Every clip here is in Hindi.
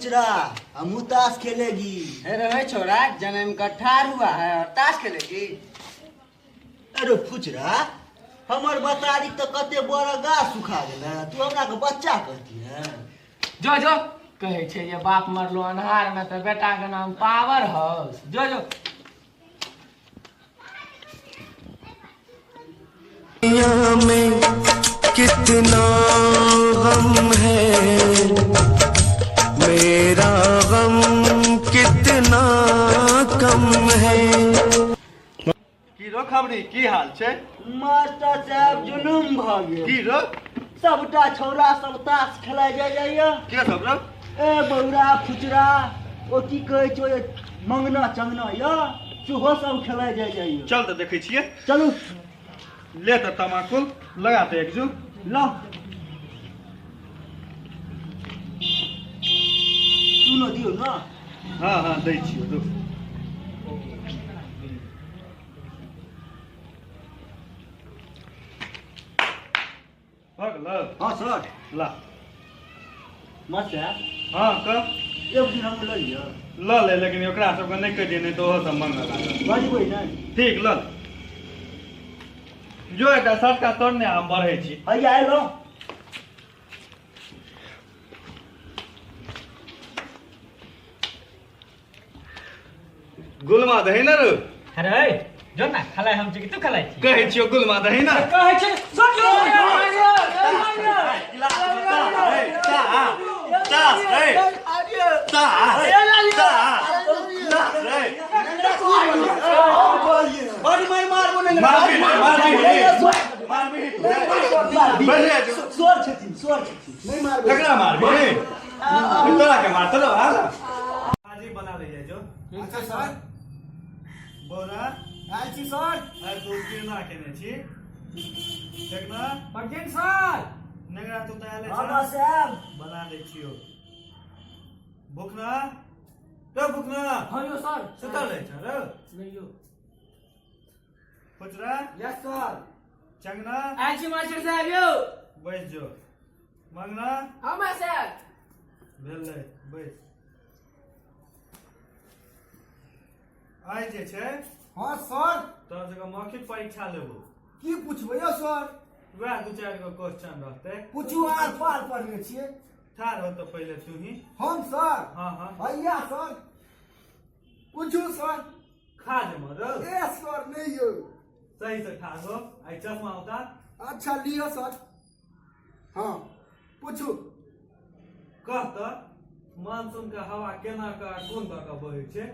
फुचरा हम ताश खेलेगी। अरे छोरा जन्म का ठार हुआ है और ताश खेलेगी। अरे फुचरा हमर बतारी तो कते बड़ा गाछ सुखा गेल, तू हमरा के बच्चा कहती है। जो जो कहे छे ये बाप मरलो अन्हार में तो बेटा के नाम पावर हाउस। जो जो दुनिया में कितना गम है, मेरा गम कितना कम है। की रो खबरी की हाल छे? मास्टर साहब जुलुम भ गेल। की रो? सबटा छौरा सब ताश खेला जाइए। के सब रो? ए बौरा फुचरा ओ की कहै छो मंगना चंगना या सेहो सब खेला जाइए। चल तो देखे छिए। चलू ले तो तमाकुल लगाते एक जो लो सुनो दियो ना। हाँ हाँ दै छियो दो। भगल हाँ सर। ला मास्टर हाँ क एक दिन हम लिया ल ले, लेकिन ओकरा सबके नहीं कह दिए, नहीं तो ओहो सब मंगल लागल। बजबै नहीं। ठीक ल जो एकटा सटका तोड़ने हम बढ़े छी। हैया एलो गुलमा दही न रो। अरे जो ना खलाय हम छी कि तू खलाय छी। कहे छियो गुलमा दही न। कहे छे सब स्वर छथिन नहीं मारबै। ककरा मारबी? तोरा के मारत रहो। हाजी बना ले जो। अच्छा सर। बोरा आइ छी सर। आज तो गिरना केने छी। देखना पटेल सर नगरा तो तयाले बाबा साहब बना दे छियो। भुखना तो भुखना हां यो सर सुतल रहे छ रो। नहीं यो पुचरा यस सर। चंगना आजी मास्टर साहब यो बैठ जो। मंगना हां मास्टर भेलै बैठ। आइ जे छै हाँ सर। तोरा जगह मौखिक परीक्षा लेबो। की पूछबै यौ सर? वह दू चार गो क्वेश्चन रहते। पूछू आर पार पढ़ने छियै। ठार हो तो पहले तू ही। हम सर। हाँ हाँ हैया सर। पूछू सर। खा जे मरो। ए सर नहीं यौ। सही से खा हो। आई चश्मा उतार। अच्छा लियो सर। हाँ पूछू। कह तो मानसून का हवा केना का कोन दऽ कऽ बहै छै?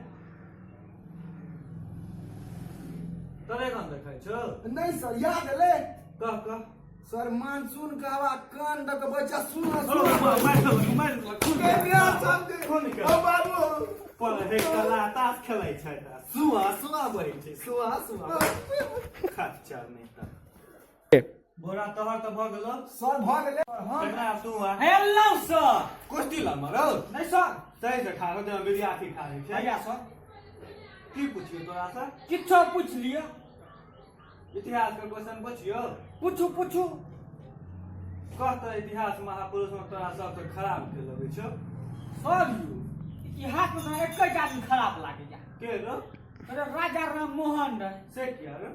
तोरे कौन देखाय छौ? नहीं सर याद एले। कह कह। सर मानसून का हवा कान दऽ कऽ बच्चा सुना मार के बियाह सब खून के। ओ बाबू पर हे कला ताश खेलै छै ता। सुआ सुआ बहै छै। सुआ सुआ। खच्चर नहीं ता। बोरा तोहर तो भ गेलो। सर भ गेले। हम केना तू आ? हेलो सर कुश्ती ला मरो। नहीं सर। सही से खा हो जे विद्यार्थी खा लै छै। हैया सर। की पूछियो तोरा से? किछो पूछ लियो। इतिहास के क्वेश्चन पूछियो। पूछू पूछू। कह तो इतिहास महापुरुष में तोरा सबसे खराब के लगै छौ? सर यो इतिहास में एक आदमी खराब लागे जा। के रो? अरे राजा राम मोहन रहे से किया रो?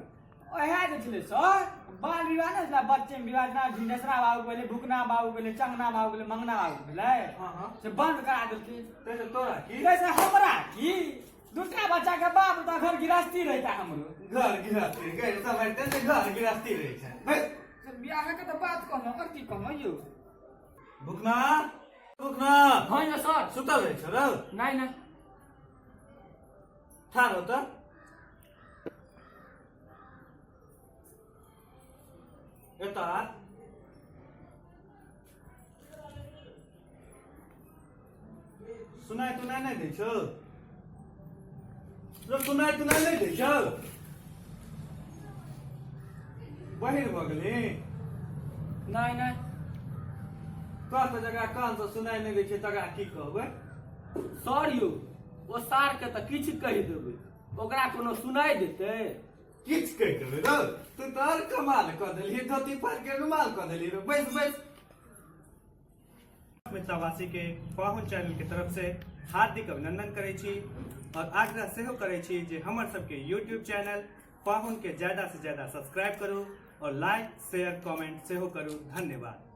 ओहे जे छले सर बाल विवाह ने छला बच्चे में विवाह ना ढिंडसरा बाबू गेले भुकना बाबू गेले चंगना बाबू गेले मंगना बाबू गेले। हां हां से बंद करा देलके। ते तोरा की? जैसे हमरा की दूसरा बच्चा के बाप तो घर गृहस्थी रहता हमरो। घर गृहस्थी गए सब ते घर गृहस्थी रहे छै। भाई से बियाह के तो बात कहलो और की कहलो यो। भुकना भुकना। हां यो सर सुतल रहे छ रो। नहीं नहीं ठार हो तो। एता सुनाई तू नहीं दै छौ? सुनाई तू नहीं दै छौ? बहिर भ गेली। नहीं नहीं कह तो जगह कान से सुनाई नहीं दै छै तकरा की कहबै? सर यो ओ सार के तो किछ कहि देबै ओकरा कोनो सुनाई देतै? किछ कह देबै रो। तू तो और कमाल कह देली। धोती फाड़ के रुमाल कह देली रो। बैस बैस। मिथिलावासी के पाहुन चैनल के तरफ से हार्दिक अभिनंदन करै छी और आग्रह सेहो करै छी जे हमर सबके यूट्यूब चैनल पाहुन के ज्यादा से ज्यादा सब्सक्राइब करू और लाइक शेयर कमेंट सेहो करू। धन्यवाद।